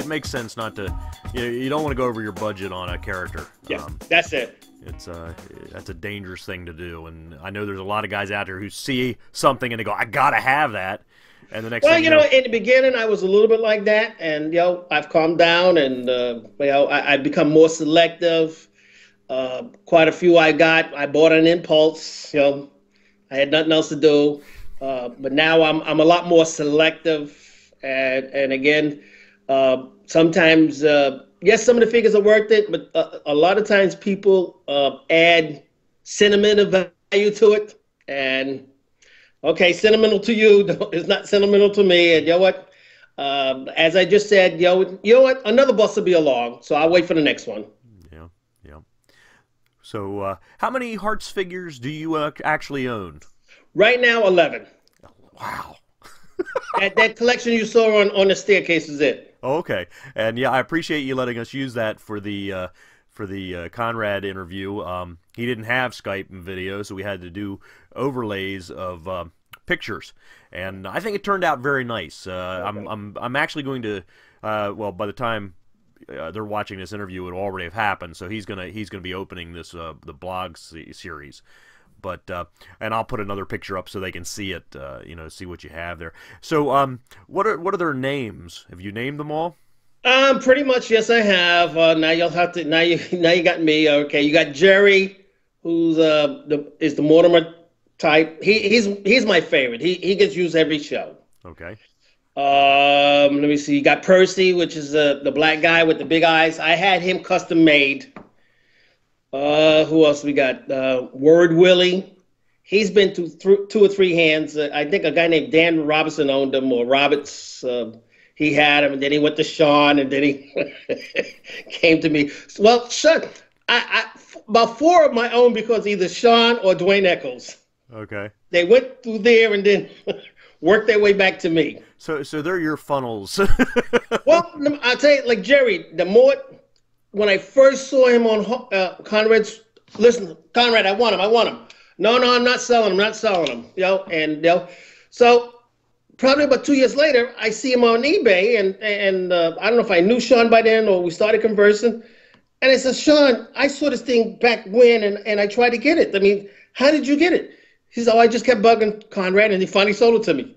it makes sense not to, you don't want to go over your budget on a character. Yeah, that's it. That's a dangerous thing to do, and I know there's a lot of guys out there who see something and they go, I gotta have that, and the next well, thing in the beginning I was a little bit like that, and I've calmed down, and I've become more selective. Quite a few I bought on impulse. I had nothing else to do, but now I'm a lot more selective, and again, sometimes. Yes, some of the figures are worth it, but a lot of times people add sentimental value to it. And, okay, sentimental to you is not sentimental to me. And you know what? As I just said, you know what? Another bus will be along, so I'll wait for the next one. Yeah, yeah. So how many Hartz figures do you actually own? Right now, 11. Wow. that collection you saw on the staircase is it. Oh, okay, and yeah, I appreciate you letting us use that for the Conrad interview. He didn't have Skype and video, so we had to do overlays of pictures, and I think it turned out very nice. Okay. I'm actually going to well, by the time they're watching this interview, it'll already have happened. So he's gonna be opening this the blog series. But and I'll put another picture up so they can see it, see what you have there. So what are their names? Have you named them all? Pretty much, yes, I have. Now you'll have to. Now you got me. Okay, you got Jerry, who's is the Mortimer type. He's my favorite. He gets used every show. Okay. Let me see. You got Percy, which is the black guy with the big eyes. I had him custom made. Who else we got? Word Willie. He's been to two or three hands. I think a guy named Dan Robinson owned him, or Roberts. He had him, and then he went to Sean, and then he came to me. Well, Sean, I about four of my own because either Sean or Dwayne Eccles. Okay. They went through there and then worked their way back to me. So they're your funnels. Well, I'll tell you, like Jerry, when I first saw him on Conrad's, listen, Conrad, I want him. No, I'm not selling him. So probably about 2 years later, I see him on eBay, and I don't know if I knew Sean by then or we started conversing, and I said, Sean, I saw this thing back when, and I tried to get it. I mean, how did you get it? He said, I just kept bugging Conrad, and he finally sold it to me.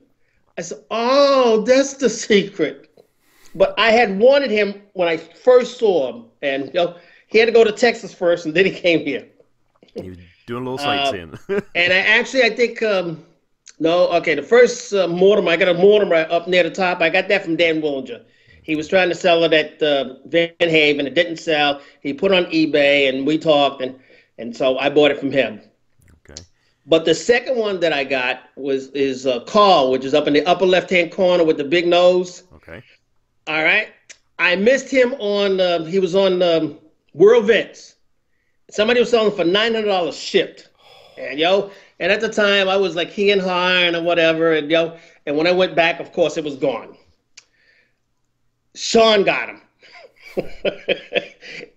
I said, oh, that's the secret. But I had wanted him when I first saw him, and he had to go to Texas first, and then he came here. He was doing a little sightseeing. And I think the first Mortimer, I got a Mortimer up near the top. I got that from Dan Willinger. He was trying to sell it at Van Haven. It didn't sell. He put it on eBay, and we talked, and so I bought it from him. Okay. But the second one that I got is Carl, which is up in the upper left-hand corner with the big nose. Okay. All right. I missed him he was on World Vents. Somebody was selling for $900 shipped. And at the time I was like he and high or whatever. And and when I went back, of course, it was gone. Sean got him.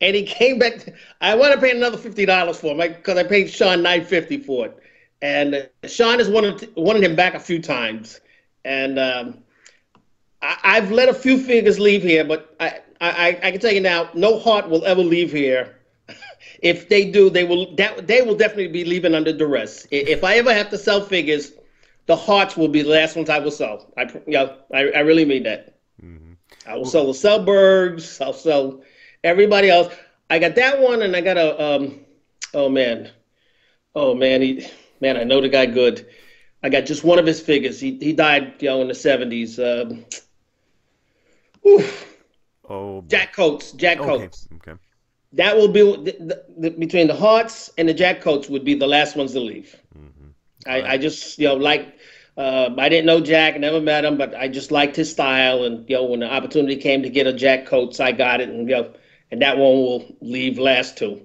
And he came back. I wound up paying another $50 for him because I paid Sean $950 for it. And Sean has wanted him back a few times. And I've let a few figures leave here, but I can tell you now, no Hart will ever leave here. If they do, they will definitely be leaving under duress. If I ever have to sell figures, the Hartz will be the last ones I will sell. I really mean that. Mm-hmm. I will sell the Selbergs. I'll sell everybody else. I got that one, and I got a oh man, I know the guy good. I got just one of his figures. He died in the 70s. Jack Coates. Okay. That will be between the Hartz and the Jack Coates would be the last ones to leave. Mm-hmm. I just I didn't know Jack, never met him, but I just liked his style, and when the opportunity came to get a Jack Coates, I got it, and that one will leave last too.